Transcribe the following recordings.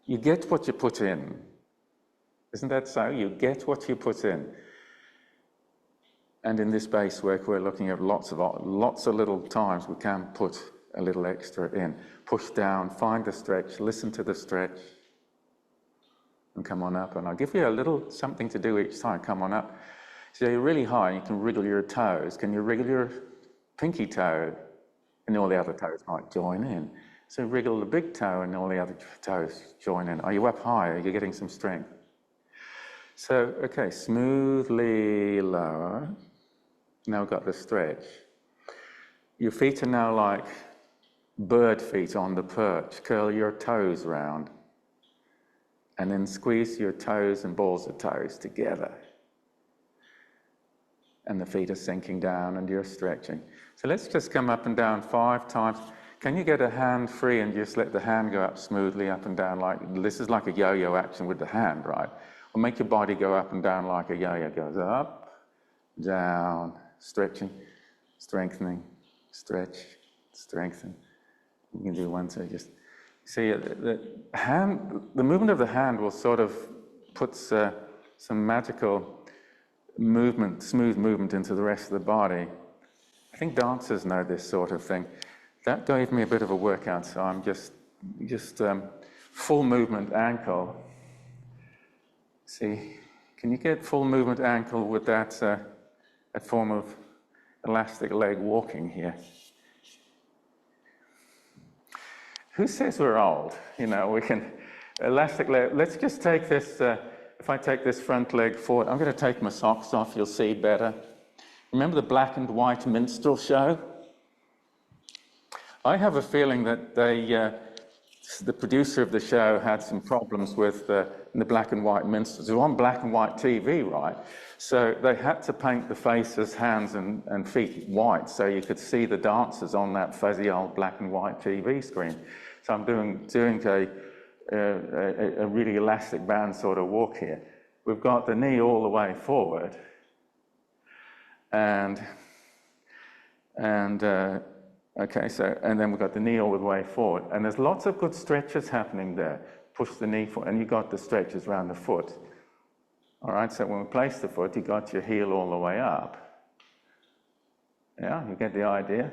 You get what you put in. Isn't that so? You get what you put in. And in this base work, we're looking at lots of little times we can put a little extra in. Push down, find the stretch, listen to the stretch, and come on up. And I'll give you a little something to do each time. Come on up. So you're really high, you can wriggle your toes. Can you wriggle your pinky toe? And all the other toes might join in. So wriggle the big toe and all the other toes join in. Are you up high? Are you getting some strength? So, okay, smoothly lower. Now we've got the stretch. Your feet are now like bird feet on the perch. Curl your toes round. And then squeeze your toes and balls of toes together. And the feet are sinking down and you're stretching. So let's just come up and down 5 times. Can you get a hand free and just let the hand go up smoothly up and down like, this is like a yo-yo action with the hand, right? Or make your body go up and down like a yo-yo goes up, down, stretching, strengthening, stretch, strengthen. You can do one, so just see the movement of the hand will sort of put some magical movement, smooth movement into the rest of the body. I think dancers know this sort of thing. That gave me a bit of a workout, so I'm just full movement ankle. See, can you get full movement ankle with that form of elastic leg walking here? Who says we're old? You know, we can, elastic leg, let's just take this, if I take this front leg forward, I'm going to take my socks off, you'll see better. Remember the black and white minstrel show? I have a feeling that the producer of the show had some problems with the black and white minstrels. It was on black and white TV, right? So they had to paint the faces, hands and feet white so you could see the dancers on that fuzzy old black and white TV screen. So I'm doing a really elastic band sort of walk here. We've got the knee all the way forward. Okay, so, and then we've got the knee all the way forward. And there's lots of good stretches happening there. Push the knee forward, and you've got the stretches around the foot. All right, so when we place the foot, you got your heel all the way up. Yeah, you get the idea?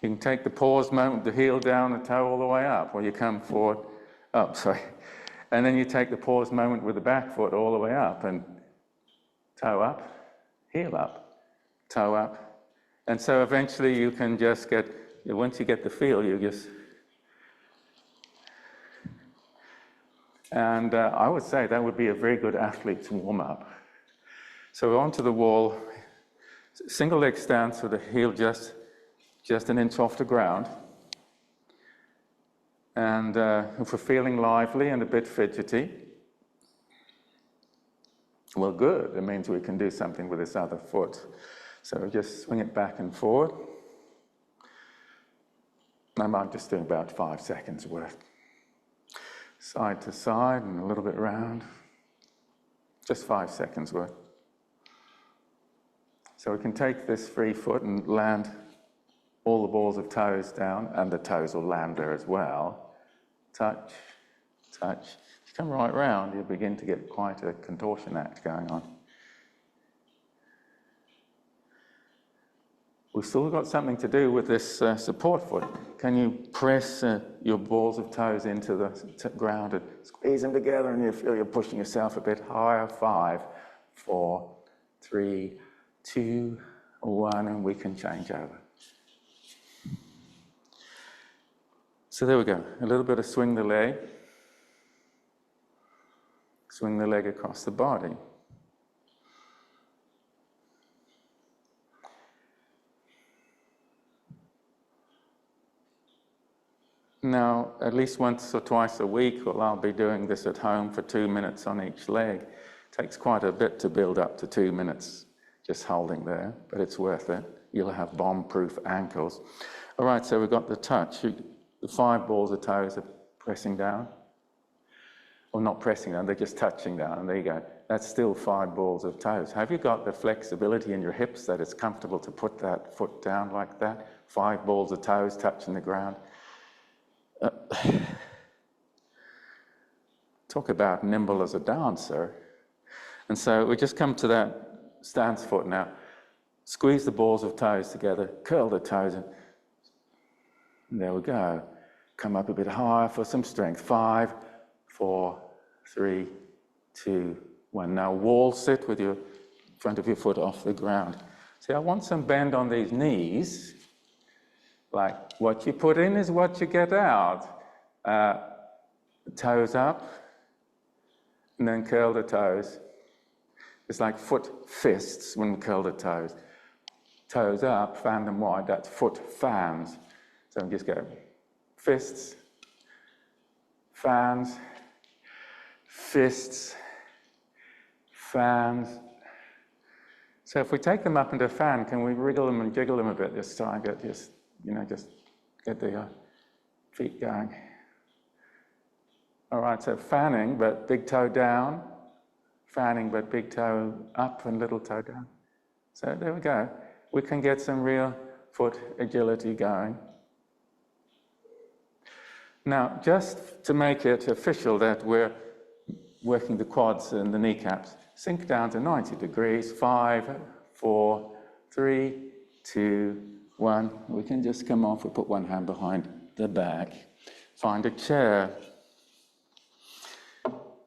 You can take the pause moment, the heel down, the toe all the way up, or you come forward, up, sorry. And then you take the pause moment with the back foot all the way up, and toe up, heel up, toe up. And so eventually you can just get, once you get the feel, you just... And I would say that would be a very good athlete's warm-up. So onto the wall, single leg stance with the heel just an inch off the ground. And if we're feeling lively and a bit fidgety, well, good. It means we can do something with this other foot. So just swing it back and forward. I might just do about 5 seconds worth. Side to side and a little bit round. Just 5 seconds worth. So we can take this free foot and land all the balls of toes down, and the toes will land there as well. Touch, touch. If you come right round, you begin to get quite a contortion act going on. We've still got something to do with this support foot. Can you press your balls of toes into the ground and squeeze them together, and you feel you're pushing yourself a bit higher? 5, 4, 3, 2, 1, and we can change over. So there we go, a little bit of swing the leg. Swing the leg across the body. Now, at least once or twice a week, well, I'll be doing this at home for 2 minutes on each leg. It takes quite a bit to build up to 2 minutes just holding there, but it's worth it. You'll have bomb-proof ankles. All right, so we've got the touch. The 5 balls of toes are pressing down. Or not pressing down, they're just touching down, and there you go. that's still 5 balls of toes. Have you got the flexibility in your hips that it's comfortable to put that foot down like that? 5 balls of toes touching the ground. Talk about nimble as a dancer. And so we just come to that stance foot now. Squeeze the balls of toes together, curl the toes, and there we go. Come up a bit higher for some strength. 5, 4, 3, 2, 1. Now wall sit with your front of your foot off the ground. See, I want some bend on these knees. Like what you put in is what you get out. Toes up, and then curl the toes. It's like foot fists when we curl the toes. Toes up, fan them wide, that's foot fans. So just go fists, fans, fists, fans. So if we take them up into a fan, can we wriggle them and jiggle them a bit this time? Just get the feet going. All right, so fanning, but big toe down. Fanning, but big toe up and little toe down. So there we go. We can get some real foot agility going. Now, just to make it official that we're working the quads and the kneecaps, sink down to 90 degrees. 5, 4, 3, 2, 1. We can just come off. We put one hand behind the back. Find a chair.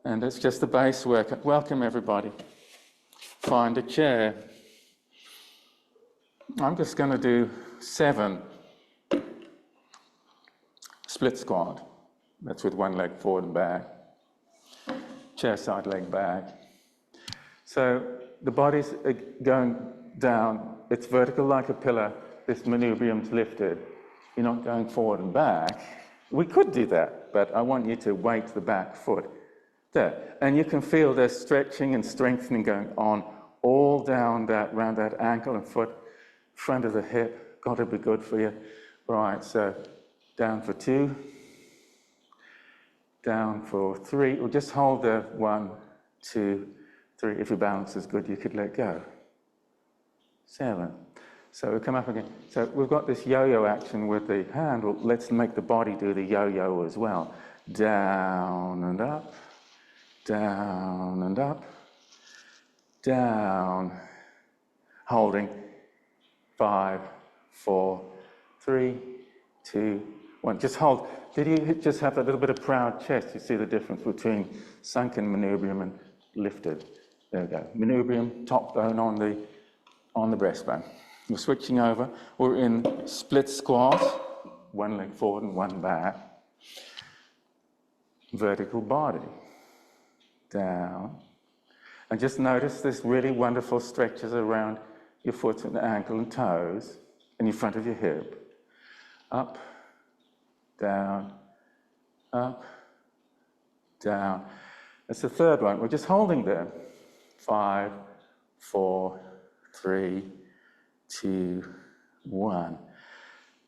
And it's just the base work. Welcome, everybody. Find a chair. I'm just going to do 7 split squat. That's with one leg forward and back. Chair side, leg back. So the body's going down. It's vertical like a pillar. This manubrium's lifted. You're not going forward and back. We could do that, but I want you to weight the back foot. There. And you can feel there's stretching and strengthening going on all down that, around that ankle and foot, front of the hip. Got to be good for you. Right, so down for 2, down for 3. We'll just hold the 1, 2, 3. If your balance is good, you could let go. 7. So we come up again. So we've got this yo-yo action with the hand. Well, let's make the body do the yo-yo as well. Down and up. Down and up, down, holding, 5, 4, 3, 2, 1. Just hold. Did you just have a little bit of proud chest? You see the difference between sunken manubrium and lifted. There we go. Manubrium, top bone on the breastbone. We're switching over. We're in split squat, one leg forward and one back. Vertical body. Down. And just notice this really wonderful stretches around your foot and ankle and toes and your front of your hip. Up, down, up, down. That's the third one. We're just holding there. 5, 4, 3, 2, 1.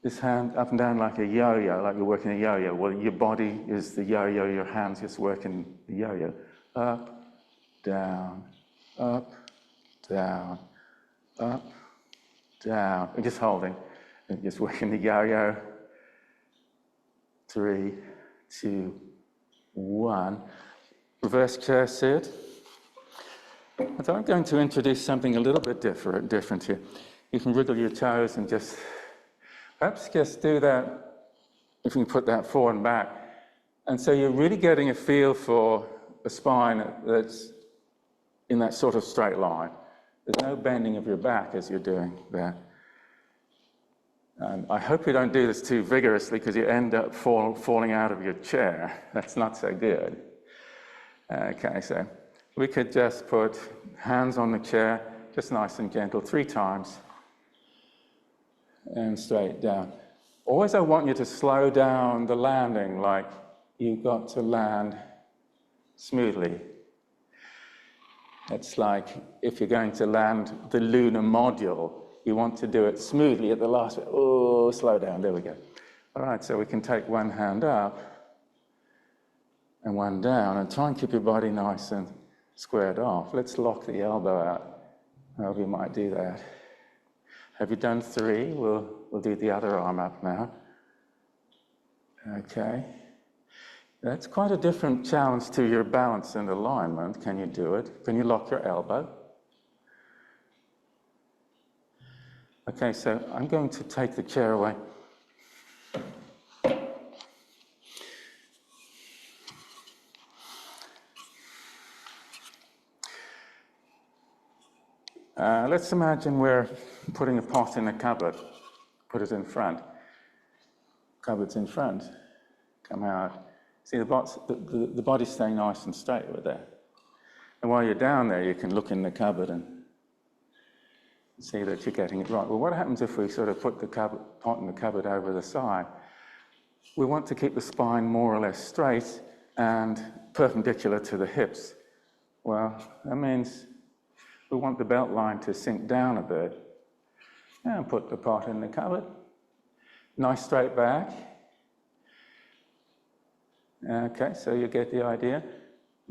This hand up and down like a yo-yo, like you're working a yo-yo. Well, your body is the yo-yo, your hands just working the yo-yo. Up, down, up, down, up, down. And just holding, and just working the yo-yo. 3, 2, 1. Reverse chair sit. So I'm going to introduce something a little bit different here. You can wriggle your toes and perhaps just do that, if you can put that forward and back. And so you're really getting a feel for a spine that's in that sort of straight line. There's no bending of your back as you're doing that. And I hope you don't do this too vigorously because you end up falling out of your chair. That's not so good. Okay, so we could just put hands on the chair, just nice and gentle, 3 times. And straight down. Always I want you to slow down the landing, like you've got to land smoothly. It's like if you're going to land the lunar module, you want to do it smoothly at the last bit. Oh, slow down, there we go. All right, so we can take one hand up and one down and try and keep your body nice and squared off. Let's lock the elbow out. However you might do that. Have you done 3? We'll do the other arm up now. Okay. That's quite a different challenge to your balance and alignment. Can you do it? Can you lock your elbow? Okay, so I'm going to take the chair away. Let's imagine we're putting a pot in a cupboard. Put it in front. Cupboard's in front. Come out. See, the body's staying nice and straight over there. And while you're down there, you can look in the cupboard and see that you're getting it right. Well, what happens if we sort of put the pot in the cupboard over the side? We want to keep the spine more or less straight and perpendicular to the hips. Well, that means we want the belt line to sink down a bit. And put the pot in the cupboard. Nice straight back. Okay, so you get the idea.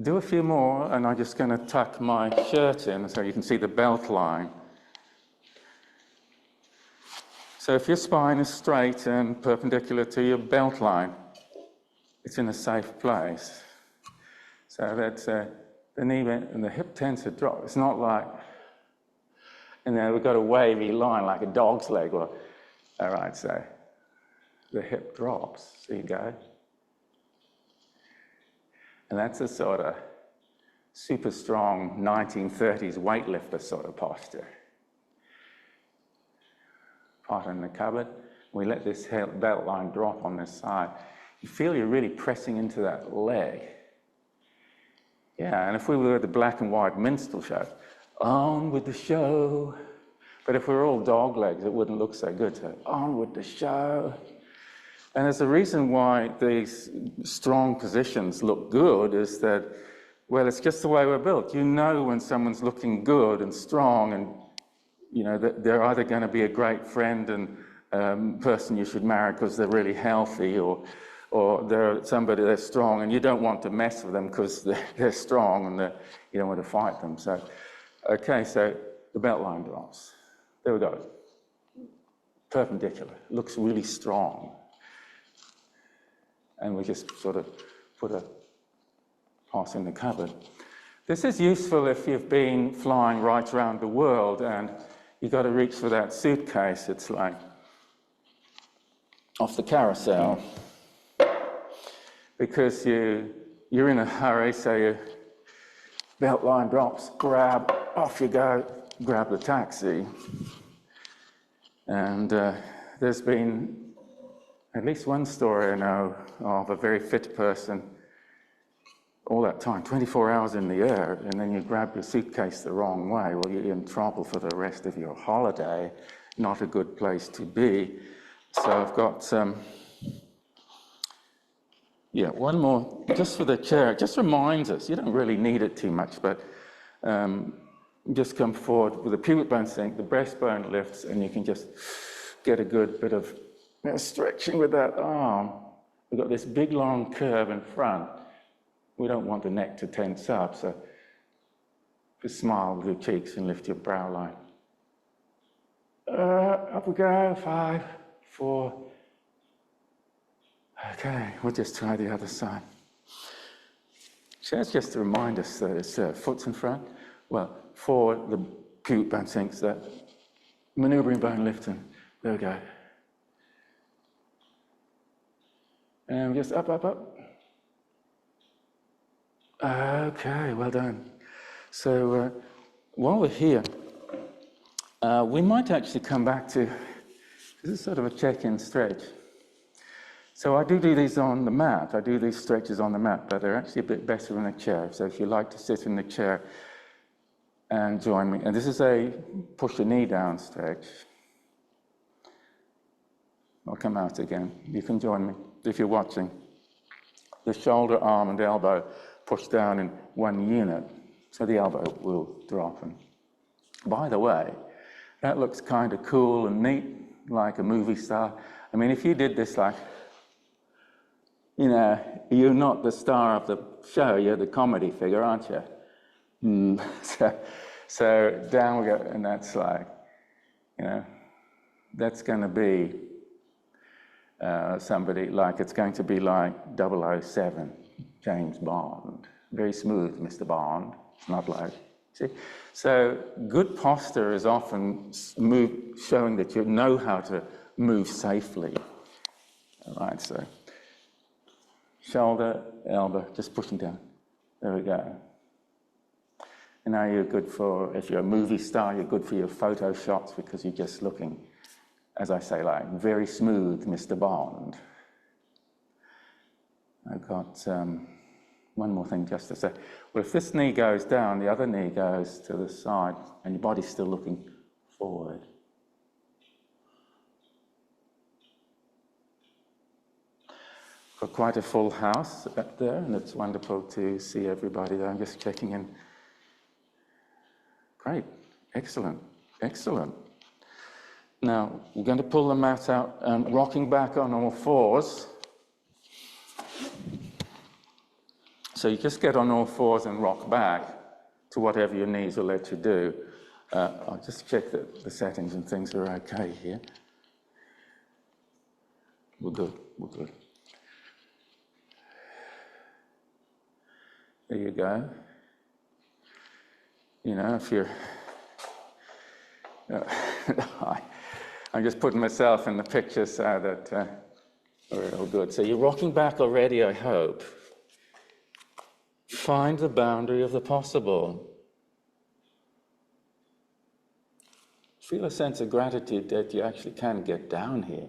Do a few more, and I'm just going to tuck my shirt in so you can see the belt line. So if your spine is straight and perpendicular to your belt line, it's in a safe place. So that's the knee and the hip tends to drop. It's not like, we've got a wavy line like a dog's leg. All right, so the hip drops. So you go. And that's a sort of super strong 1930s weightlifter sort of posture. Pot in the cupboard. We let this belt line drop on this side. You feel you're really pressing into that leg. Yeah, and if we were at the black and white minstrel show, on with the show. But if we were all dog legs, it wouldn't look so good. So on with the show. And there's a reason why these strong positions look good is that, well, it's just the way we're built. You know when someone's looking good and strong and, that they're either going to be a great friend and person you should marry because they're really healthy, or they're somebody that's strong and you don't want to mess with them because they're strong and you don't want to fight them. So, okay, so the belt line drops. There we go. Perpendicular. Looks really strong. And we just sort of put a pot in the cupboard. This is useful if you've been flying right around the world and you've got to reach for that suitcase. It's like off the carousel. Because you're in a hurry, so your belt line drops, grab, off you go, grab the taxi. And there's been at least one story I know of a very fit person, all that time, 24 hours in the air, and then you grab your suitcase the wrong way. Well, you're in trouble for the rest of your holiday. Not a good place to be. So I've got, one more, just for the chair. It just reminds us, you don't really need it too much, but just come forward with the pubic bone sink, the breastbone lifts, and you can just get a good bit of stretching with that arm. We've got this big long curve in front. We don't want the neck to tense up, so just smile with your cheeks and lift your brow line. Up we go, 5, 4. Okay, we'll just try the other side. So that's just to remind us that it's foot's in front. Well, for the pubic bone sinks, that maneuvering bone lifting. There we go. And just up, up, up. Okay, well done. So while we're here, we might actually come back to, this is sort of a check-in stretch. So I do these on the mat. I do these stretches on the mat, but they're actually a bit better in a chair. So if you like to sit in the chair and join me. And this is a push your knee down stretch. I'll come out again. You can join me if you're watching. The shoulder, arm, and elbow push down in one unit, so the elbow will drop. And by the way, that looks kind of cool and neat, like a movie star. I mean, if you did this like, you're not the star of the show, you're the comedy figure, aren't you? So down we go, and that's like, that's going to be somebody like, it's going to be like 007, James Bond. Very smooth, Mr. Bond. It's not like, see? So good posture is often showing that you know how to move safely. All right, so shoulder, elbow, just pushing down. There we go. And now you're good for, if you're a movie star, you're good for your photo shots because you're just looking, as I say, like very smooth, Mr. Bond. I've got one more thing just to say. Well, if this knee goes down, the other knee goes to the side, and your body's still looking forward. Got quite a full house up there, and it's wonderful to see everybody there. I'm just checking in. Great, excellent, excellent. Now, we're going to pull the mat out and rocking back on all fours. So you just get on all fours and rock back to whatever your knees will let you do. I'll just check that the settings and things are okay here. We're good, we're good. There you go. If you're... I'm just putting myself in the picture so that we're all good. So you're rocking back already, I hope. Find the boundary of the possible. Feel a sense of gratitude that you actually can get down here.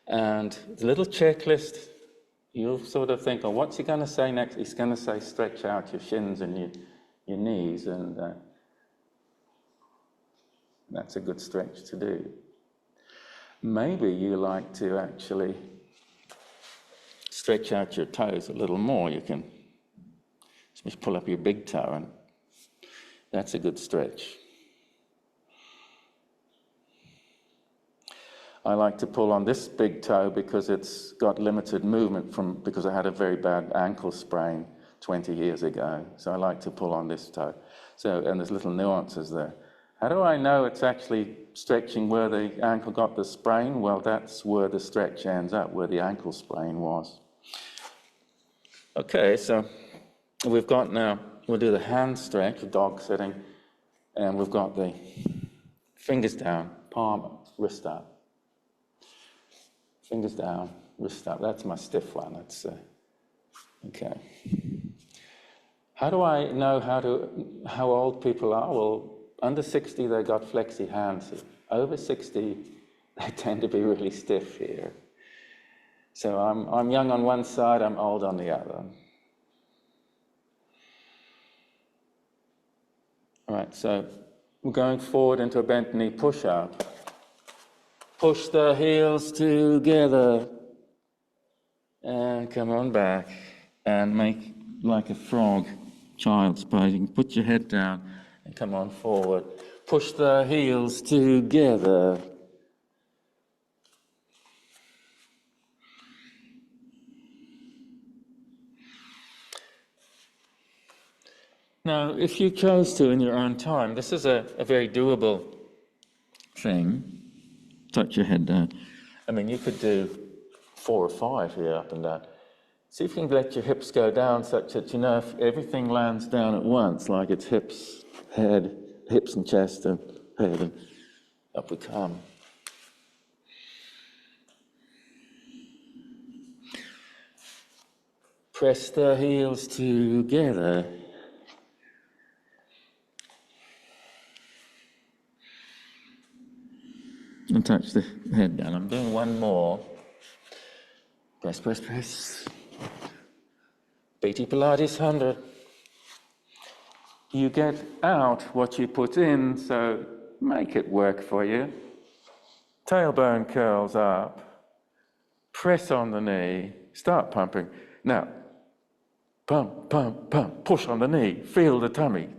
And the little checklist, you'll sort of think, oh, what's he going to say next? He's going to say, stretch out your shins and your knees, and that's a good stretch to do. Maybe you like to actually stretch out your toes a little more. You can just pull up your big toe, and that's a good stretch. I like to pull on this big toe because it's got limited movement because I had a very bad ankle sprain 20 years ago. So I like to pull on this toe. And there's little nuances there. How do I know it's actually stretching where the ankle got the sprain? Well, that's where the stretch ends up, where the ankle sprain was. Okay, so we've got now, we'll do the hand stretch, the dog sitting, and we've got the fingers down, palm, wrist up. Fingers down, wrist up. That's my stiff one. That's okay. How do I know how old people are? Well, under 60 they got flexy hands. Over 60 they tend to be really stiff here. So I'm young on one side, I'm old on the other. All right, so we're going forward into a bent knee push-up. Push the heels together and come on back and make like a frog, child's pose. You can put your head down and come on forward. Push the heels together. Now, if you chose to in your own time, this is a very doable thing. Touch your head down. I mean, you could do 4 or 5 here, up and down. See if you can let your hips go down such that, if everything lands down at once, like it's hips, head, hips and chest and head, and up we come. Press the heels together. And touch the head down. I'm doing one more. Press, press, press. BT Pilates 100. You get out what you put in, so make it work for you. Tailbone curls up. Press on the knee. Start pumping. Now, pump, pump, pump. Push on the knee. Feel the tummy.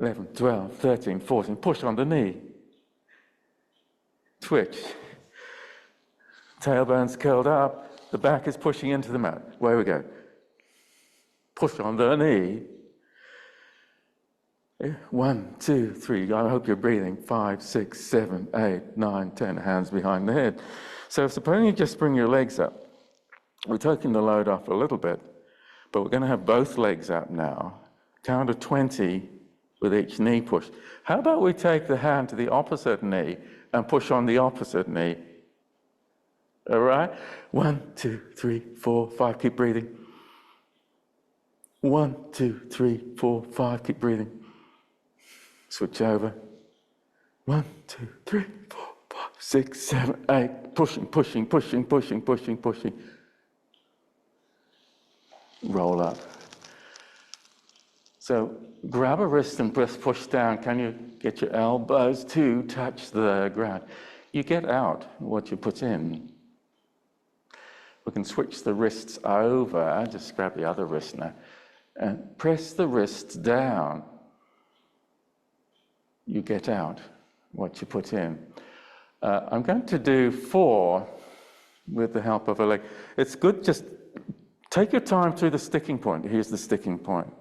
11, 12, 13, 14, push on the knee. Twitch. Tailbone's curled up, the back is pushing into the mat. Away we go. Push on the knee. 1, 2, 3. I hope you're breathing. 5, 6, 7, 8, 9, 10. Hands behind the head. So supposing you just bring your legs up. We're taking the load off a little bit, but we're going to have both legs up now. Count of 20 with each knee push. How about we take the hand to the opposite knee and push on the opposite knee? All right? 1, 2, 3, 4, 5. Keep breathing. 1, 2, 3, 4, 5. Keep breathing. Switch over. 1, 2, 3, 4, 5, 6, 7, 8. Pushing, pushing, pushing, pushing, pushing, pushing. Roll up. So grab a wrist and push down. Can you get your elbows to touch the ground? You get out what you put in. We can switch the wrists over. Just grab the other wrist now. And press the wrists down. You get out what you put in. I'm going to do 4 with the help of a leg. It's good, just take your time through the sticking point. Here's the sticking point.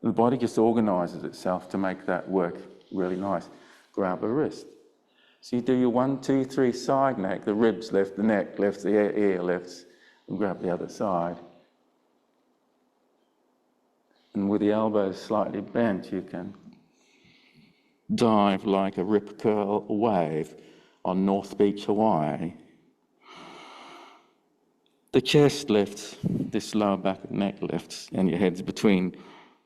The body just organizes itself to make that work really nice. Grab a wrist. So you do your 1, 2, 3 side neck, the ribs lift, the neck lifts, the ear lifts, and grab the other side. And with the elbows slightly bent, you can dive like a rip curl wave on North Beach, Hawaii. The chest lifts, this lower back and neck lifts, and your head's between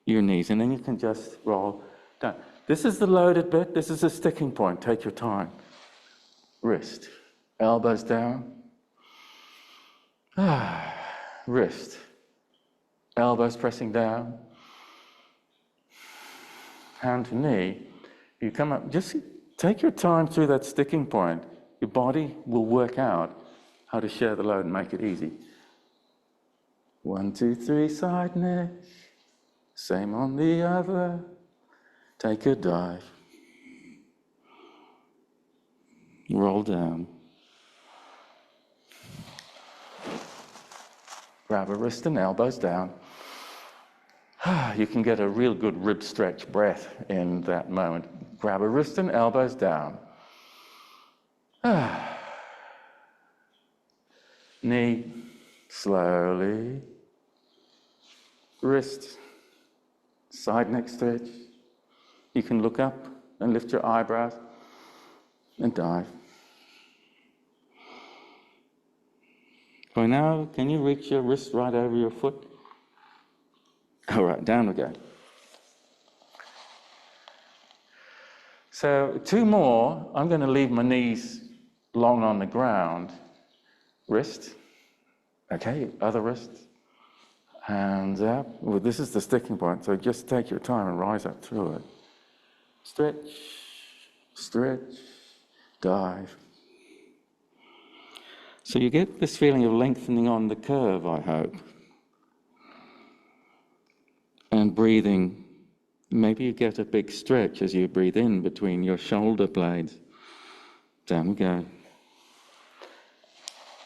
your knees, and then you can just roll down. This is the loaded bit. This is a sticking point. Take your time. Wrist. Elbows down. Wrist. Elbows pressing down. Hand to knee. You come up, just take your time through that sticking point. Your body will work out how to share the load and make it easy. 1, 2, 3, side neck. Same on the other. Take a dive. Roll down. Grab a wrist and elbows down. You can get a real good rib stretch breath in that moment. Grab a wrist and elbows down. Knee, slowly. Wrist, side neck stretch. You can look up and lift your eyebrows and dive. By now, can you reach your wrist right over your foot? All right, down we go. So 2 more. I'm going to leave my knees long on the ground. Wrist. Okay, other wrist. Hands up. Well, this is the sticking point, so just take your time and rise up through it. Stretch, stretch, dive. So you get this feeling of lengthening on the curve, I hope. And breathing, maybe you get a big stretch as you breathe in between your shoulder blades. Down we go.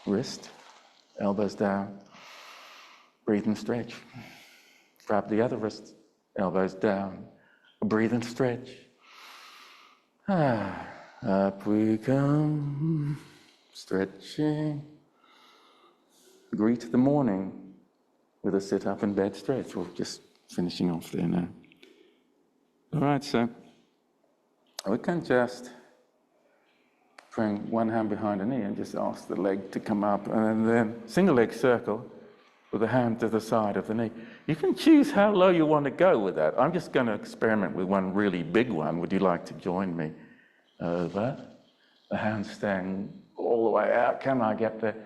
Wrist, elbows down. Breathe and stretch. Grab the other wrist, elbows down. Breathe and stretch. Up we come. Stretching. Greet the morning with a sit up in bed stretch. We're just finishing off there now. All right, so we can just bring one hand behind the knee and just ask the leg to come up, and then single leg circle with a hand to the side of the knee. You can choose how low you want to go with that. I'm just going to experiment with one really big one. Would you like to join me? Over. The hand staying all the way out. Can I get there?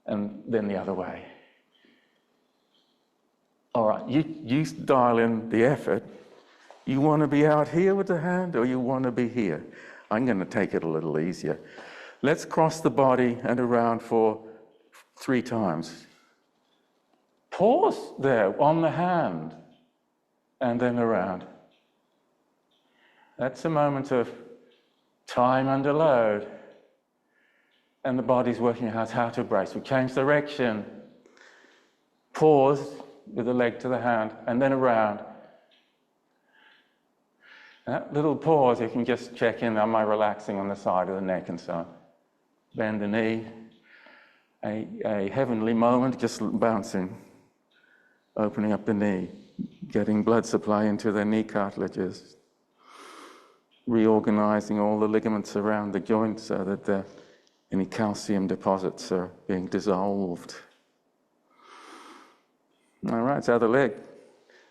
And then the other way. All right, you dial in the effort. You want to be out here with the hand, or you want to be here? I'm going to take it a little easier. Let's cross the body and around for 3 times. Pause there on the hand, and then around. That's a moment of time under load. and the body's working out how to brace. We change direction, pause with the leg to the hand, and then around. That little pause, you can just check in, am I relaxing on the side of the neck and so on. Bend the knee, a heavenly moment, just bouncing, opening up the knee, getting blood supply into the knee cartilages, reorganizing all the ligaments around the joint so that any calcium deposits are being dissolved. All right, so the leg.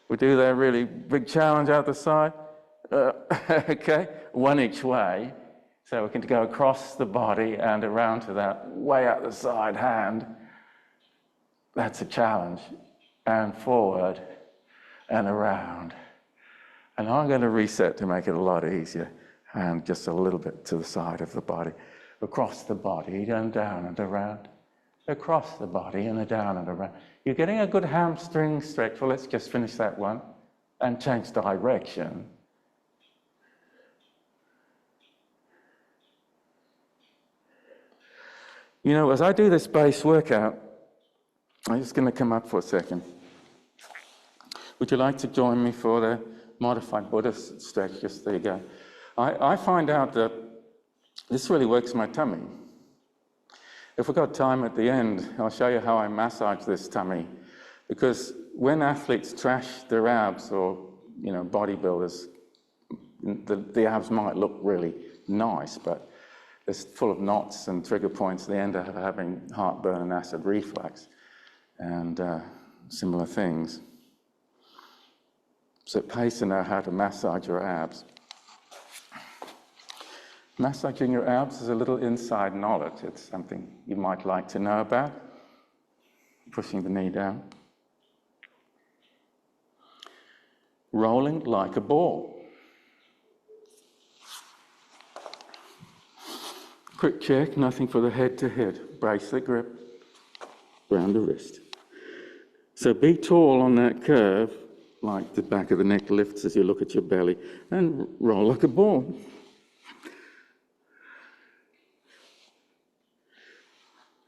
We do that really big challenge out the side. Okay, one each way. So we can go across the body and around to that way out the side hand. That's a challenge. And forward and around. And I'm going to reset to make it a lot easier. And just a little bit to the side of the body. Across the body and down and around. Across the body and down and around. You're getting a good hamstring stretch. Well, let's just finish that one and change direction. You know, as I do this base workout, I'm just going to come up for a second. Would you like to join me for the modified Buddhist stretch? Just there you go. I find out that this really works my tummy. If we've got time at the end, I'll show you how I massage this tummy. Because when athletes trash their abs, or bodybuilders, the abs might look really nice, but it's full of knots and trigger points. They end up having heartburn and acid reflux and similar things. So it pays to know how to massage your abs. Massaging your abs is a little inside knowledge. It's something you might like to know about. Pushing the knee down. Rolling like a ball. Quick check, nothing for the head to hit. Brace the grip around the wrist. So be tall on that curve, like the back of the neck lifts as you look at your belly, and roll like a ball.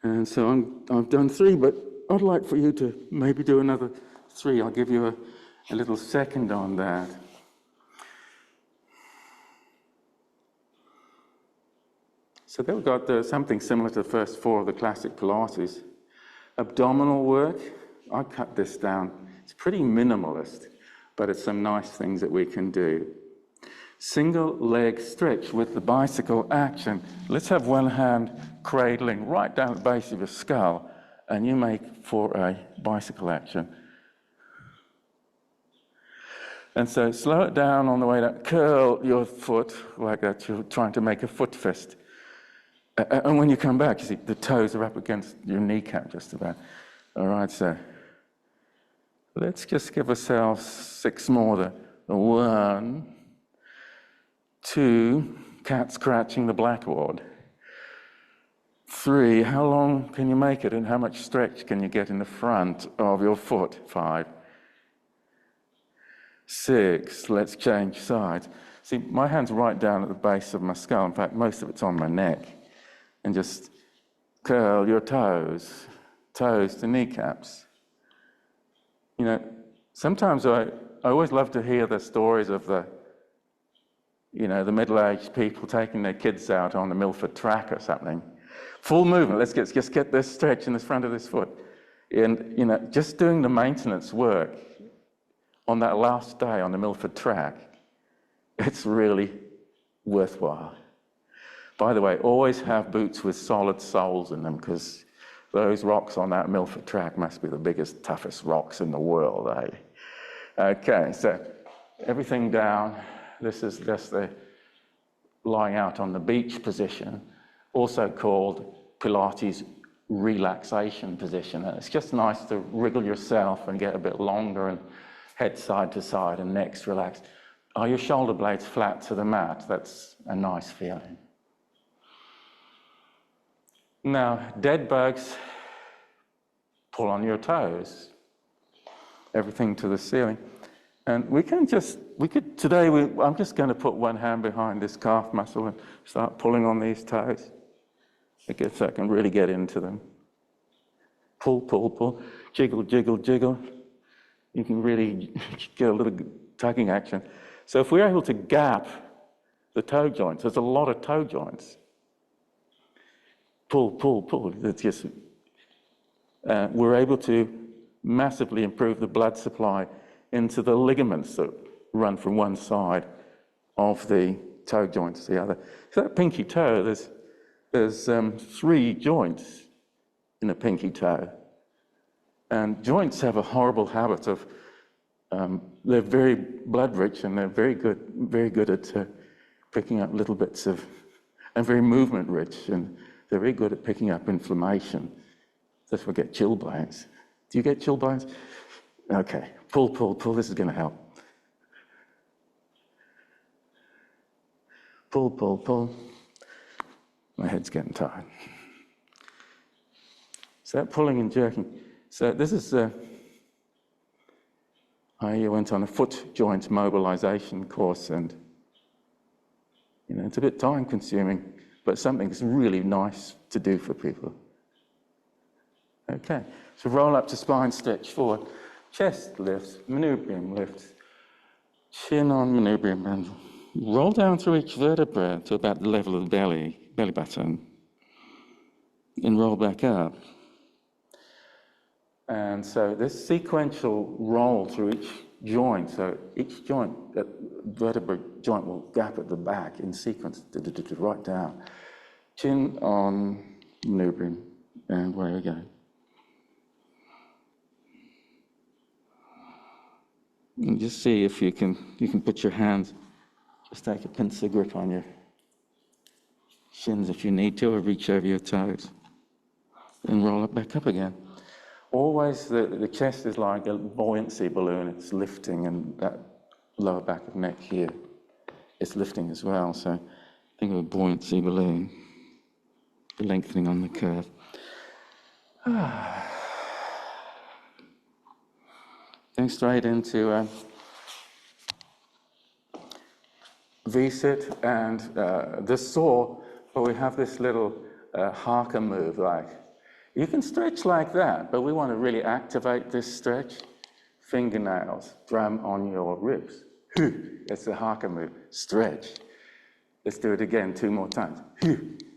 And so I've done 3, but I'd like for you to maybe do another 3. I'll give you a little second on that. So then we've got something similar to the first 4 of the classic Pilates. Abdominal work, I cut this down. It's pretty minimalist, but it's some nice things that we can do. Single leg stretch with the bicycle action. Let's have one hand cradling right down the base of your skull, and you make for a bicycle action. And so slow it down on the way down. Curl your foot like that. You're trying to make a foot fist. And when you come back, you see the toes are up against your kneecap just about. All right, so let's just give ourselves 6 more there. 1, 2, cat scratching the blackboard. 3, how long can you make it and how much stretch can you get in the front of your foot? 5. 6, let's change sides. See, my hand's right down at the base of my skull. In fact, most of it's on my neck. And just curl your toes to kneecaps. Sometimes I always love to hear the stories of the middle-aged people taking their kids out on the Milford track or something. Full movement, let's just get this stretch in the front of this foot. And, just doing the maintenance work on that last day on the Milford track, it's really worthwhile. By the way, always have boots with solid soles in them, because those rocks on that Milford track must be the biggest, toughest rocks in the world, eh? Okay, so everything down. This is just the lying out on the beach position, also called Pilates relaxation position. And it's just nice to wriggle yourself and get a bit longer and head side to side and necks relaxed. Are your shoulder blades flat to the mat? That's a nice feeling. Now, dead bugs, pull on your toes, everything to the ceiling. And I'm just going to put one hand behind this calf muscle and start pulling on these toes. So I can really get into them. Pull, pull, pull, jiggle, jiggle, jiggle. You can really get a little tugging action. So if we're able to gap the toe joints, there's a lot of toe joints. Pull, pull, pull. It's just, we're able to massively improve the blood supply into the ligaments that run from one side of the toe joint to the other. So that pinky toe, there's 3 joints in a pinky toe. And joints have a horrible habit of, they're very blood rich and they're very good at picking up little bits of, and very movement rich, and they're very good at picking up inflammation. That's why we get chilblains. Do you get chilblains? Okay, pull, pull, pull, this is gonna help. Pull, pull, pull. My head's getting tired. So that pulling and jerking. So this is, I went on a foot joint mobilization course, and it's a bit time consuming, but something that's really nice to do for people. Okay, so roll up to spine stretch forward. Chest lifts, manubrium lifts, chin on manubrium, and roll down through each vertebra to about the level of the belly button, and roll back up. And so this sequential roll through each joint, so each joint, that vertebra joint will gap at the back in sequence, right down. Chin on manubrium, and away we go. And just see if you can put your hands, just take a pincer grip on your shins if you need to, or reach over your toes, and roll it back up again. Always the chest is like a buoyancy balloon, it's lifting, and that lower back of neck here is lifting as well. So think of a buoyancy balloon, lengthening on the curve. Going straight into V-sit and the saw, where we have this little haka move, like, you can stretch like that, but we want to really activate this stretch. Fingernails, drum on your ribs. It's the haka move, stretch. Let's do it again 2 more times.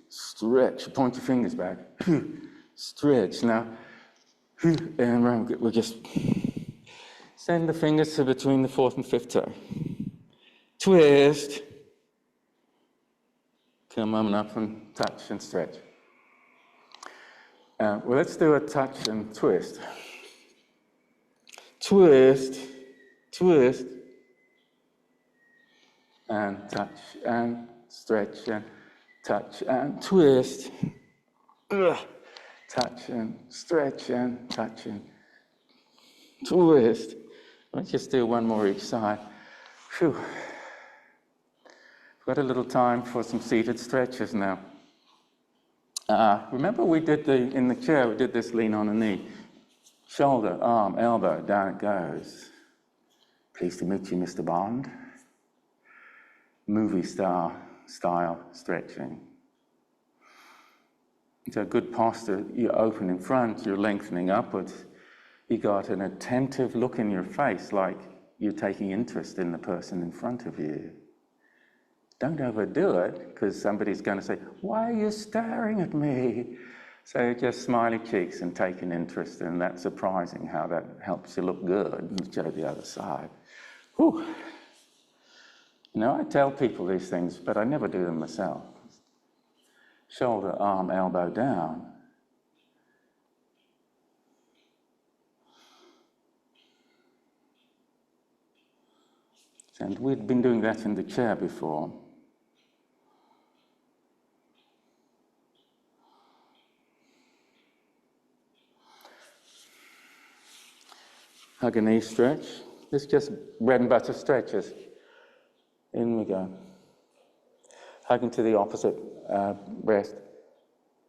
Stretch, point your fingers back. Stretch, now, and we'll just send the fingers to between the 4th and 5th toe. Twist. Come on up and touch and stretch. Well, let's do a touch and twist. Twist, twist, and touch and stretch and touch and twist. Touch and stretch and touch and twist. Let's just do 1 more each side. Phew. We've got a little time for some seated stretches now. Remember we did in the chair, we did this lean on a knee. Shoulder, arm, elbow, down it goes. Pleased to meet you, Mr. Bond. Movie star style stretching. It's a good posture. You're open in front, you're lengthening upwards. You got an attentive look in your face, like you're taking interest in the person in front of you. Don't overdo it, because somebody's going to say, why are you staring at me? So just smiley cheeks and take an interest, and that's surprising how that helps you look good and show the other side. Whew. I tell people these things, but I never do them myself. Shoulder, arm, elbow down. And we'd been doing that in the chair before. Hug a knee stretch. This is just bread and butter stretches. In we go. Hugging to the opposite breast.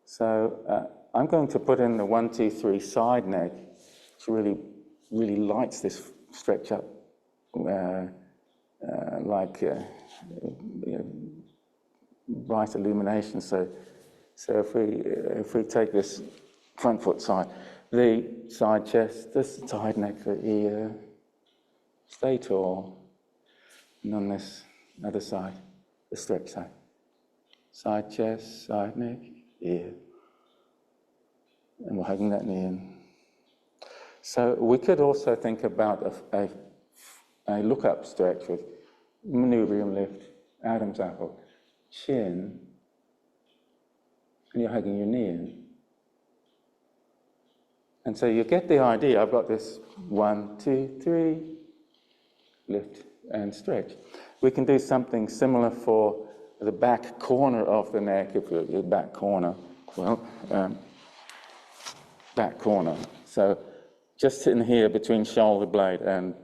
So I'm going to put in the 1, 2, 3 side neck, which really lights this stretch up, like bright illumination. So So if we take this front foot side, the side chest, the side neck, the ear, stay tall. And on this other side, the stretch side. Side chest, side neck, ear. And we're hugging that knee in. So we could also think about a look-up stretch with manubrium lift, Adam's apple, chin, and you're hugging your knee in. And so you get the idea. I've got this 1, 2, 3, lift and stretch. We can do something similar for the back corner of the neck, if you're your back corner. Well, back corner. So just in here between shoulder blade and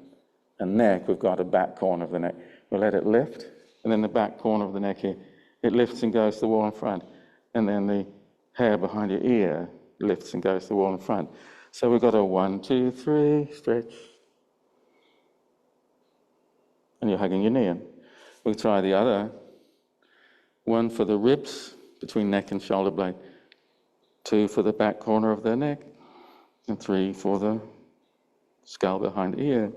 neck, we've got a back corner of the neck. We'll let it lift, and then the back corner of the neck here, it lifts and goes to the wall in front. And then the hair behind your ear lifts and goes to the wall in front. So we've got a 1, 2, 3, stretch. And you're hugging your knee in. We'll try the other. 1 for the ribs between neck and shoulder blade. 2 for the back corner of the neck. And 3 for the skull behind the ear.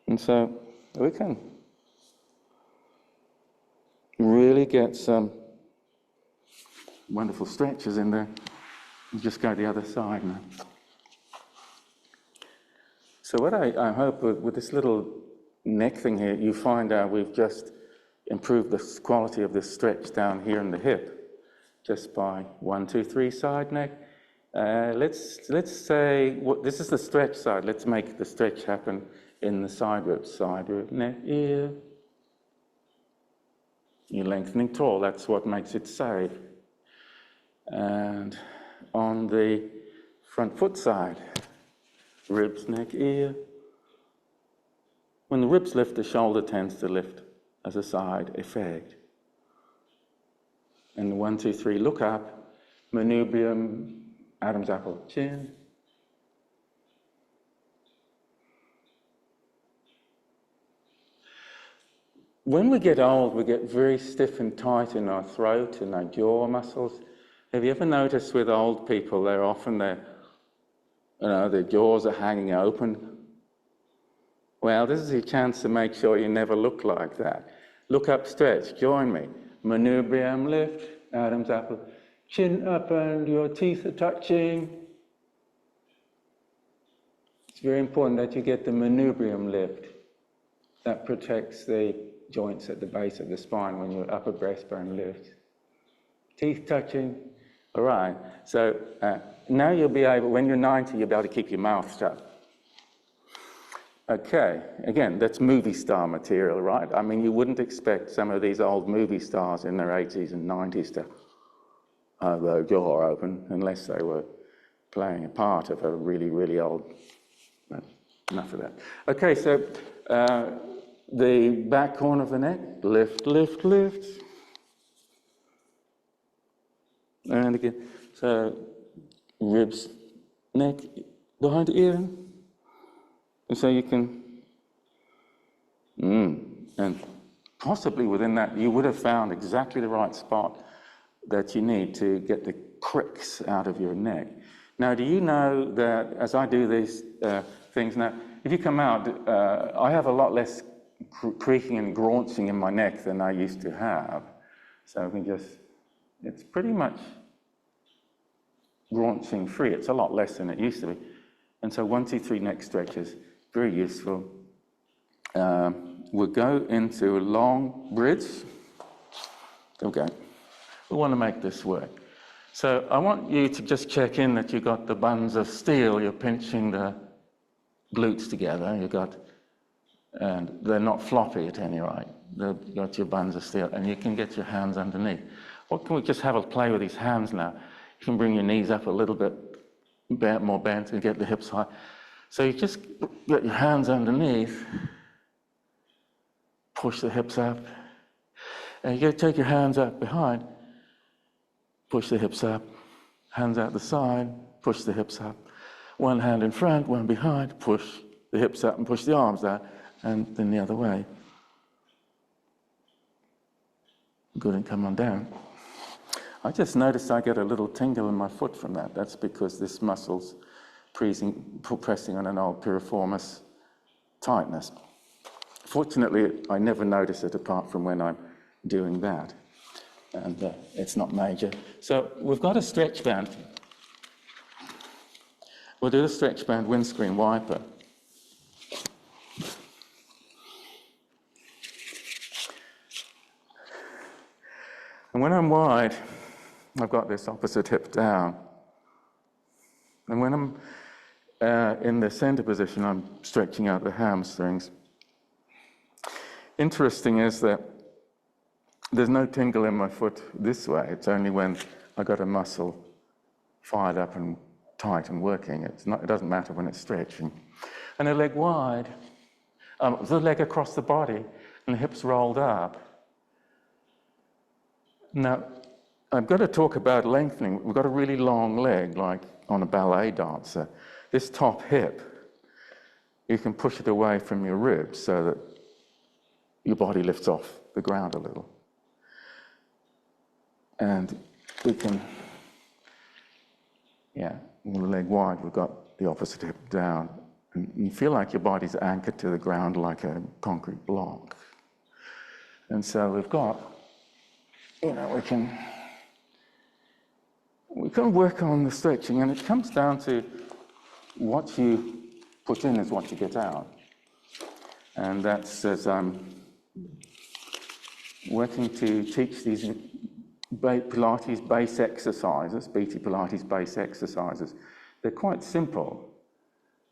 And so we can really get some wonderful stretches in there. You just go the other side now. So what I hope with this little neck thing here, you find out we've just improved the quality of this stretch down here in the hip, just by 1, 2, 3 side neck. Let's say this is the stretch side. Let's make the stretch happen in the side rib, neck, ear. You're lengthening tall. That's what makes it safe. And on the front foot side, ribs, neck, ear. When the ribs lift, the shoulder tends to lift as a side effect. And the 1, 2, 3, look up, manubrium, Adam's apple, chin. When we get old, we get very stiff and tight in our throat and our jaw muscles. Have you ever noticed with old people, they're often their jaws are hanging open? Well, this is your chance to make sure you never look like that. Look up, stretch, join me. Manubrium lift, Adam's apple. Chin up and your teeth are touching. It's very important that you get the manubrium lift. That protects the joints at the base of the spine when your upper breastbone lifts. Teeth touching. All right, so now you'll be able, when you're 90, you'll be able to keep your mouth shut. Okay, again, that's movie star material, right? I mean, you wouldn't expect some of these old movie stars in their 80s and 90s to have their jaw open unless they were playing a part of a really, really old. But enough of that. Okay, so the back corner of the neck, lift, lift, lift. And again, so ribs, neck, behind the ear. And so you can, and possibly within that, you would have found exactly the right spot that you need to get the cricks out of your neck. Now, do you know that as I do these things now, if you come out, I have a lot less creaking and graunching in my neck than I used to have. So we just, it's pretty much graunching free. It's a lot less than it used to be. And so 1, 2, 3 neck stretches, very useful. We'll go into a long bridge. Okay, we want to make this work. So I want you to just check in that you've got the buns of steel. You're pinching the glutes together. You've got, and they're not floppy at any rate. You've got your buns of steel, and you can get your hands underneath. What can we just have a play with these hands now? You can bring your knees up a little bit more bent and get the hips high. So you just get your hands underneath, push the hips up, and you take your hands up behind, push the hips up, hands out the side, push the hips up. One hand in front, one behind, push the hips up and push the arms out, and then the other way. Good, and come on down. I just noticed I get a little tingle in my foot from that. That's because this muscle's pressing on an old piriformis tightness. Fortunately, I never notice it apart from when I'm doing that. And it's not major. So we've got a stretch band. We'll do the stretch band windscreen wiper. And when I'm wide, I've got this opposite hip down. And when I'm in the center position, I'm stretching out the hamstrings. Interesting is that there's no tingle in my foot this way. It's only when I got a muscle fired up and tight and working. It doesn't matter when it's stretching. And the leg wide, the leg across the body, and the hips rolled up. Now, I've got to talk about lengthening. We've got a really long leg, like on a ballet dancer. This top hip, you can push it away from your ribs so that your body lifts off the ground a little. And we can, with the leg wide, we've got the opposite hip down. And you feel like your body's anchored to the ground like a concrete block. And so we've got, we can work on the stretching, and it comes down to what you put in is what you get out. And that's as I'm working to teach these Pilates base exercises, BT Pilates base exercises. They're quite simple.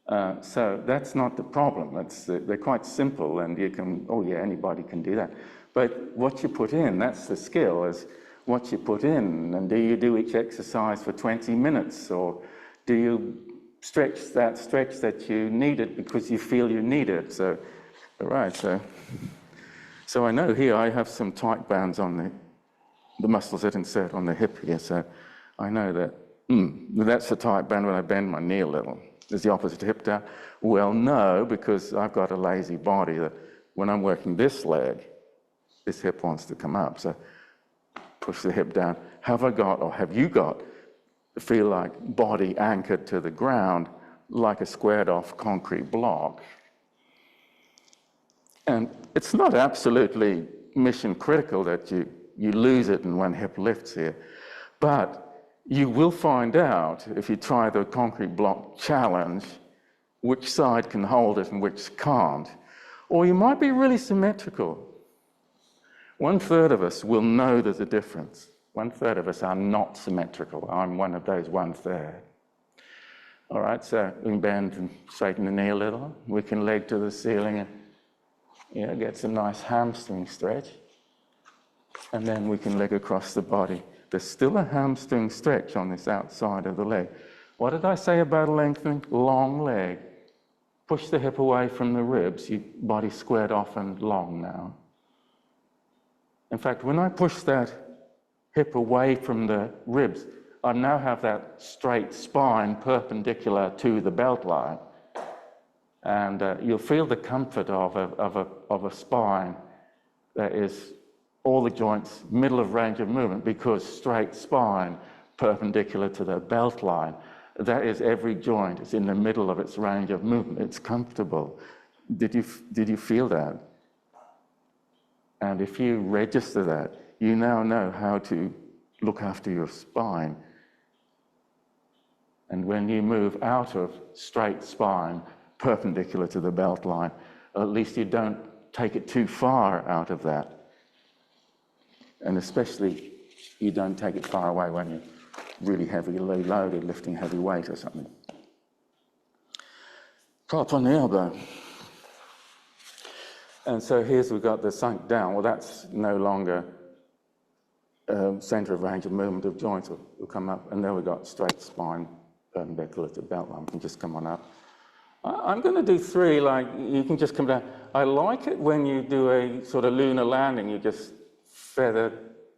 So that's not the problem. They're quite simple, and you can, anybody can do that. But what you put in, that's the skill, is what you put in. And do you do each exercise for 20 minutes? Or do you stretch that you need it because you feel you need it? So, right, so I know here I have some tight bands on the muscles that insert on the hip here. So I know that, that's the tight band when I bend my knee a little. Is the opposite hip down? Well, no, because I've got a lazy body that when I'm working this leg, this hip wants to come up. So push the hip down. Have you got the feel like body anchored to the ground like a squared off concrete block? And it's not absolutely mission critical that you lose it in one hip lifts here, but you will find out if you try the concrete block challenge which side can hold it and which can't. Or you might be really symmetrical. 1/3 of us will know there's a difference. 1/3 of us are not symmetrical. I'm one of those 1/3. All right, so we can bend and straighten the knee a little. We can leg to the ceiling and get some nice hamstring stretch. And then we can leg across the body. There's still a hamstring stretch on this outside of the leg. What did I say about lengthening? Long leg. Push the hip away from the ribs. Your body squared off and long now. In fact, when I push that hip away from the ribs, I now have that straight spine perpendicular to the belt line. And you'll feel the comfort of a spine that is all the joints, middle of range of movement, because straight spine perpendicular to the belt line. That is every joint. It's in the middle of its range of movement. It's comfortable. Did you feel that? And if you register that, you now know how to look after your spine. And when you move out of straight spine, perpendicular to the belt line, at least you don't take it too far out of that. And especially, you don't take it far away when you're really heavily loaded, lifting heavy weight or something. Prop on the elbow. And so here's we've got the sunk down. Well, that's no longer center of range of movement of joints will come up. And then we've got straight spine, perpendicular to belt line. You can just come on up. I'm going to do 3, like you can just come down. I like it when you do a sort of lunar landing, you just feather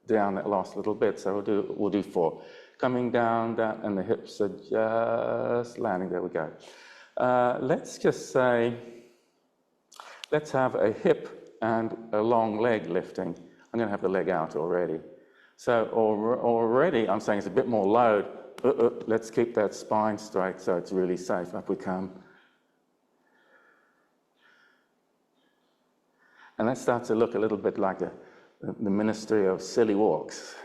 down that last little bit. So we'll do 4. Coming down, and the hips are just landing. There we go. Let's just say, let's have a hip and a long leg lifting. I'm going to have the leg out already. So already I'm saying it's a bit more load. Let's keep that spine straight so it's really safe. Up we come. And that starts to look a little bit like the Ministry of Silly Walks.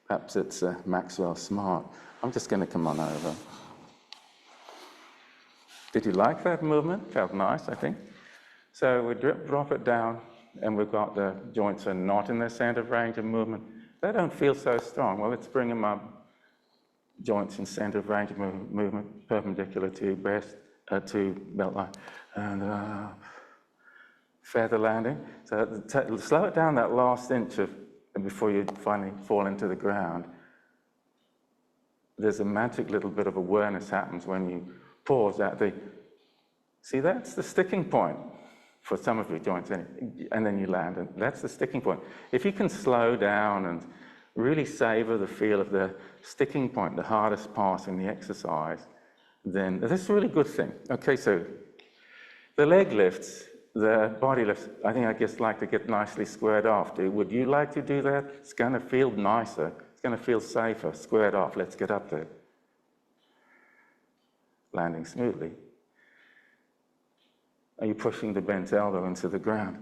Perhaps it's Maxwell Smart. I'm just going to come on over. Did you like that movement? Felt nice, I think. So we drop it down, and we've got the joints are not in their center of range of movement. They don't feel so strong. Well, let's bring them up. Joints in center of range of movement, perpendicular to breast, to belt line, and feather landing. So slow it down that last inch before you finally fall into the ground. There's a magic little bit of awareness happens when you pause at the, see, that's the sticking point for some of your joints, and then you land, and that's the sticking point. If you can slow down and really savor the feel of the sticking point, the hardest part in the exercise, then this is a really good thing. Okay, so the leg lifts, the body lifts, I think I just like to get nicely squared off. Would you like to do that? It's going to feel nicer. It's going to feel safer, squared off. Let's get up there. Landing smoothly. Are you pushing the bent elbow into the ground?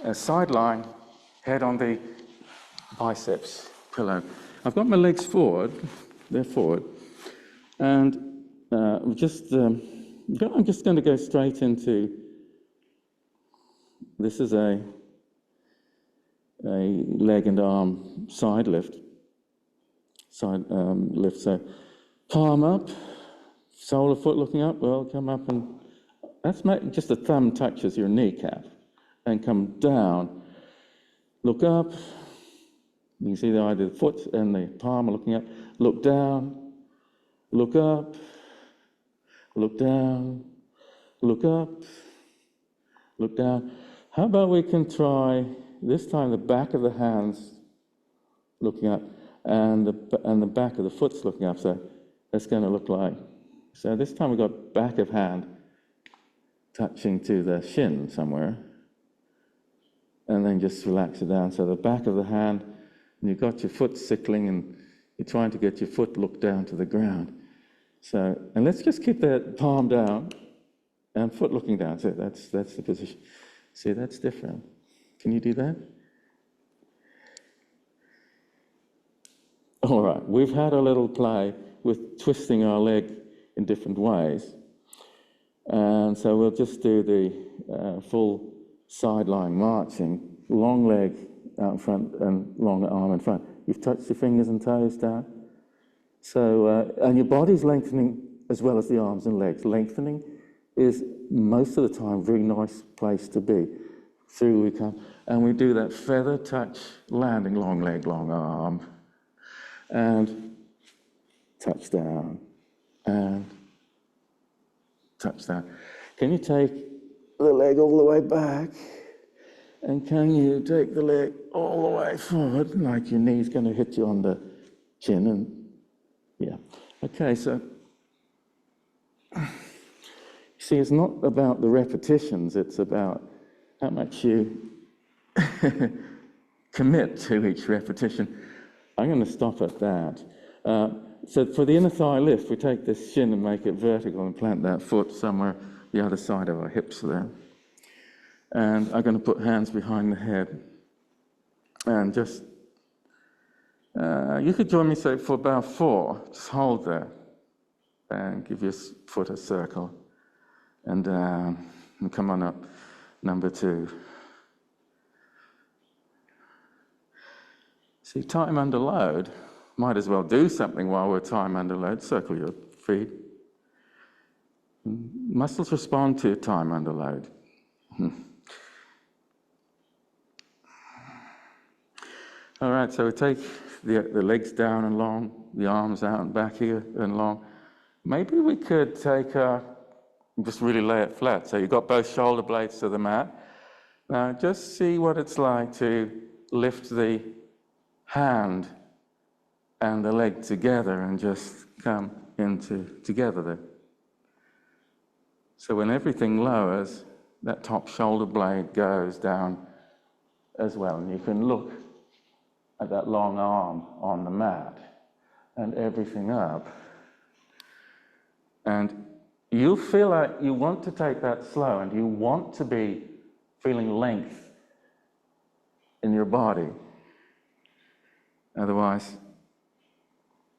A sideline, head on the biceps pillow. I've got my legs forward, they're forward, and I'm just going to go straight into, this is a leg and arm side lift, lift. So palm up, sole of foot looking up, well, come up and, that's just the thumb touches your kneecap, and come down, look up. You can see either the foot and the palm are looking up. Look down, look up, look down, look up, look down. How about we can try, this time the back of the hands looking up, and the back of the foot's looking up, so that's going to look like, so this time we've got back of hand touching to the shin somewhere, and then just relax it down. So the back of the hand, and you've got your foot sickling, and you're trying to get your foot looked down to the ground. So, and let's just keep that palm down and foot looking down. So that's the position. See, that's different. Can you do that? All right, we've had a little play with twisting our leg in different ways. And so we'll just do the full sideline marching, long leg out in front and long arm in front. You've touched your fingers and toes down. So, and your body's lengthening as well as the arms and legs. Lengthening is most of the time a very nice place to be. Through we come, and we do that feather touch, landing, long leg, long arm, and touch down, and touch down. Can you take the leg all the way back? And can you take the leg all the way forward, like your knee's going to hit you on the chin? And yeah. Okay, so see, it's not about the repetitions, it's about how much you commit to each repetition. I'm going to stop at that. So for the inner thigh lift, we take this shin and make it vertical and plant that foot somewhere the other side of our hips there. And I'm going to put hands behind the head. And just, you could join me, say, for about 4. Just hold there. And give your foot a circle. And down. And come on up. Number 2. See, time under load. Might as well do something while we're time under load. Circle your feet. Muscles respond to time under load. All right, so we take the legs down and long, the arms out and back here and long. Maybe we could take just really lay it flat. So you've got both shoulder blades to the mat. Now just see what it's like to lift the hand and the leg together and just come into together there. So when everything lowers, that top shoulder blade goes down as well. And you can look at that long arm on the mat and everything up. And you feel like you want to take that slow and you want to be feeling length in your body. Otherwise,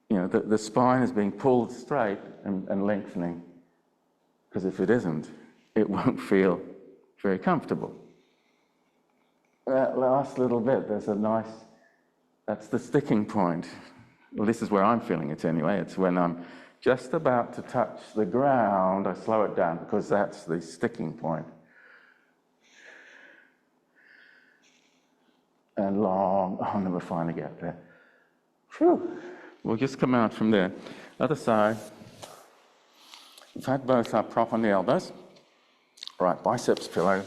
you know, the spine is being pulled straight and lengthening, because if it isn't, it won't feel very comfortable. That last little bit, there's a nice, that's the sticking point. Well, this is where I'm feeling it anyway. It's when I'm just about to touch the ground, I slow it down, because that's the sticking point. And long, oh, never finally get there. Phew. We'll just come out from there. Other side. We've had both our prop on the elbows. Right, biceps pillow,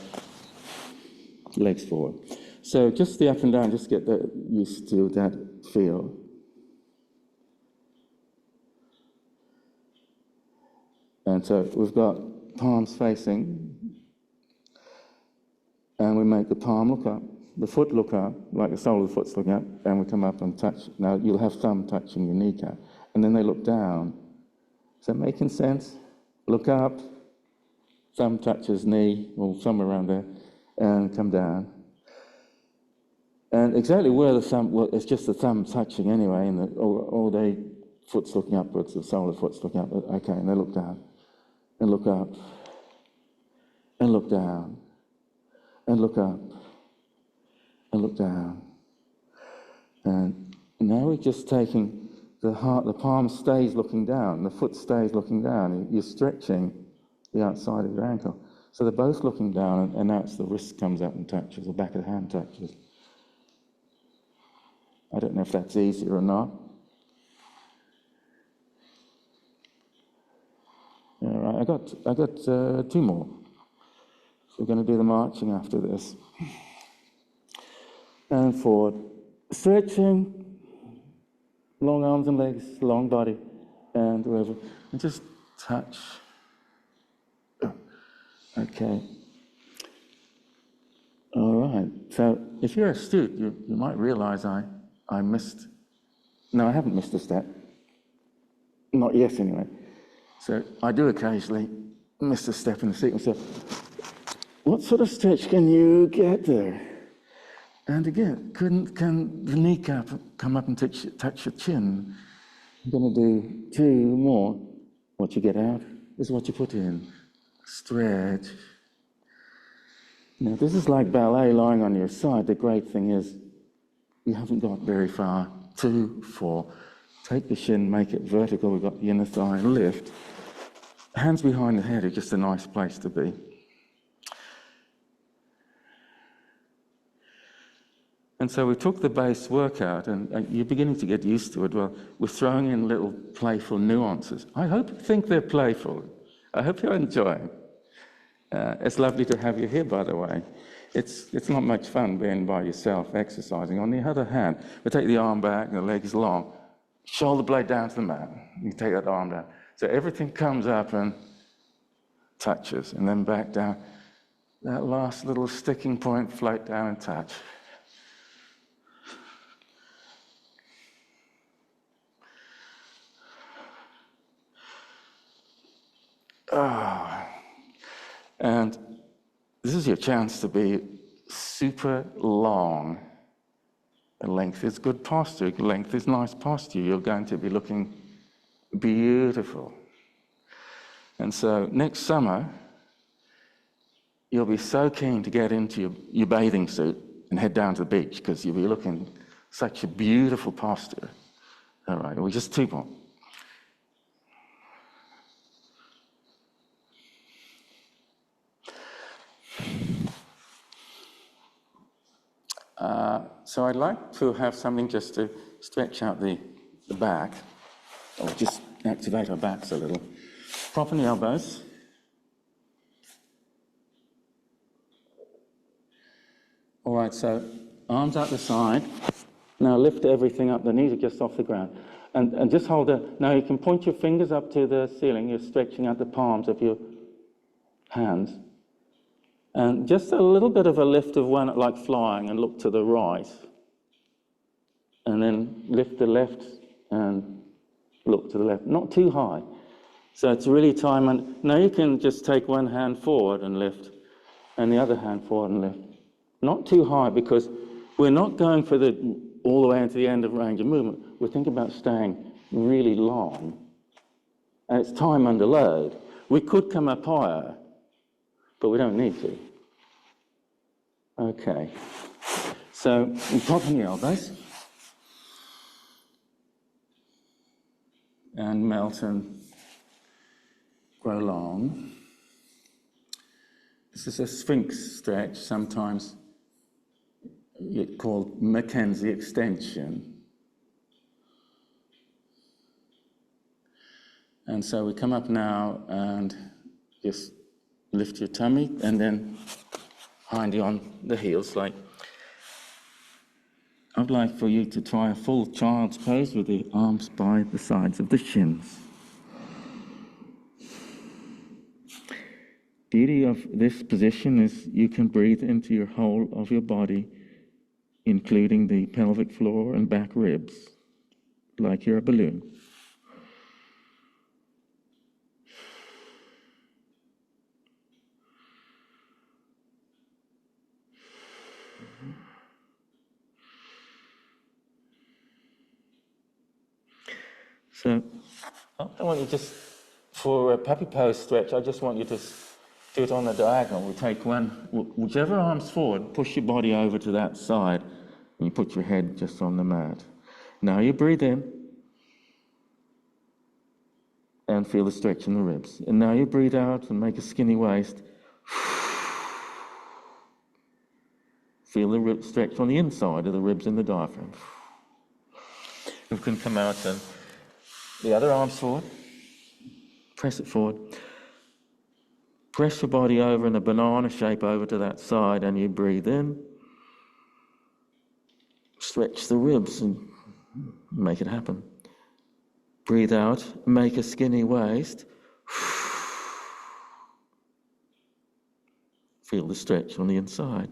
legs forward. So just the up and down, just get used to that feel. And so we've got palms facing, and we make the palm look up, the foot look up, like the sole of the foot's looking up, and we come up and touch. Now you'll have thumb touching your kneecap, and then they look down. Is that making sense? Look up, thumb touches knee, or somewhere around there, and come down. And exactly where the thumb, well, it's just the thumb touching anyway, and all day foot's looking upwards, the sole of the foot's looking up, okay, and they look down, and look up, and look down, and look up, and look down. And now we're just taking the palm stays looking down, the foot stays looking down. You're stretching the outside of your ankle. So they're both looking down, and now it's the wrist comes up and touches, the back of the hand touches. I don't know if that's easier or not. All right, I got 2 more. So we're going to do the marching after this. And forward. Stretching, long arms and legs, long body, and wherever. And just touch. Okay. All right. So if you're astute, you might realize I missed. No, I haven't missed a step. Not yet, anyway. So I do occasionally miss a step in the sequence. So what sort of stretch can you get there? And again, can the kneecap come up and touch your chin? I'm going to do 2 more. What you get out is what you put in. Stretch. Now, this is like ballet lying on your side. The great thing is you haven't got very far. 2, 4. Take the shin, make it vertical. We've got the inner thigh, lift. Hands behind the head are just a nice place to be. And so we took the base workout, and you're beginning to get used to it. Well, we're throwing in little playful nuances. I hope you think they're playful. I hope you enjoy it. It's lovely to have you here, by the way. It's not much fun being by yourself exercising. On the other hand, we take the arm back, the legs long, shoulder blade down to the mat. You take that arm down. So everything comes up and touches, and then back down. That last little sticking point, float down and touch. And this is your chance to be super long. Length is good posture. Length is nice posture. You're going to be looking beautiful. And so next summer, you'll be so keen to get into your bathing suit and head down to the beach, because you'll be looking such a beautiful posture. All right, well, just 2 more. So I'd like to have something just to stretch out the back, or just activate our backs a little. Prop on the elbows. All right, so arms out the side. Now lift everything up. The knees are just off the ground. And just hold it. Now you can point your fingers up to the ceiling. You're stretching out the palms of your hands. And just a little bit of a lift of one like flying and look to the right. And then lift the left and look to the left. Not too high. So it's really time. And now you can just take one hand forward and lift, and the other hand forward and lift. Not too high, because we're not going for all the way into the end of range of movement. We're thinking about staying really long. And it's time under load. We could come up higher, but we don't need to. Okay. So top on the elbows. And melt and grow long. This is a Sphinx stretch, sometimes called Mackenzie extension. And so we come up now and just lift your tummy and then hind you on the heels. Like, I'd like for you to try a full child's pose with the arms by the sides of the shins. Beauty of this position is you can breathe into your whole of your body, including the pelvic floor and back ribs, like you're a balloon. So I want you just, for a puppy pose stretch, I just want you to do it on the diagonal. We take one, whichever arm's forward, push your body over to that side, and you put your head just on the mat. Now you breathe in, and feel the stretch in the ribs. And now you breathe out and make a skinny waist. Feel the stretch on the inside of the ribs and the diaphragm. You can come out and the other arm's forward. Press it forward. Press your body over in a banana shape over to that side, and you breathe in. Stretch the ribs and make it happen. Breathe out, make a skinny waist. Feel the stretch on the inside.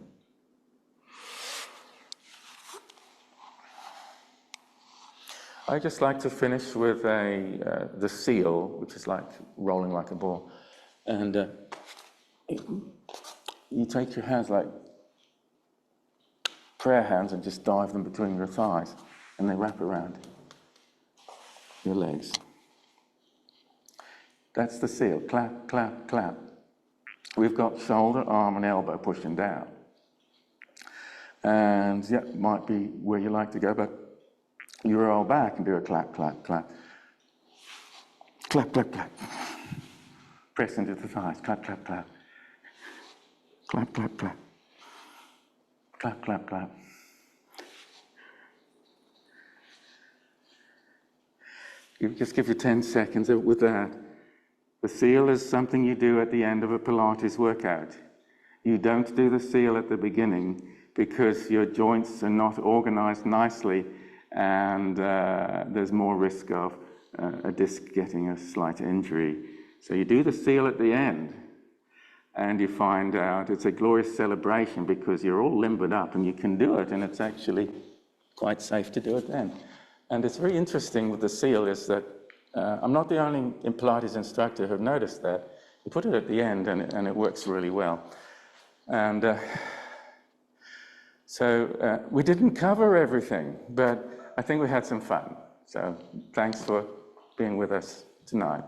I just like to finish with the seal, which is like rolling like a ball. And you take your hands like prayer hands and just dive them between your thighs, and they wrap around your legs. That's the seal. Clap, clap, clap. We've got shoulder, arm, and elbow pushing down. And yeah, might be where you like to go, but you roll back and do a clap, clap, clap. Clap, clap, clap. Press into the thighs. Clap, clap, clap. Clap, clap, clap. Clap, clap, clap. You just give you 10 seconds with that. The seal is something you do at the end of a Pilates workout. You don't do the seal at the beginning because your joints are not organized nicely, and there's more risk of a disc getting a slight injury. So you do the seal at the end, and you find out it's a glorious celebration because you're all limbered up and you can do it, and it's actually quite safe to do it then. And it's very interesting with the seal is that I'm not the only Pilates instructor who've noticed that. You put it at the end and it works really well. And so we didn't cover everything, but I think we had some fun. So thanks for being with us tonight.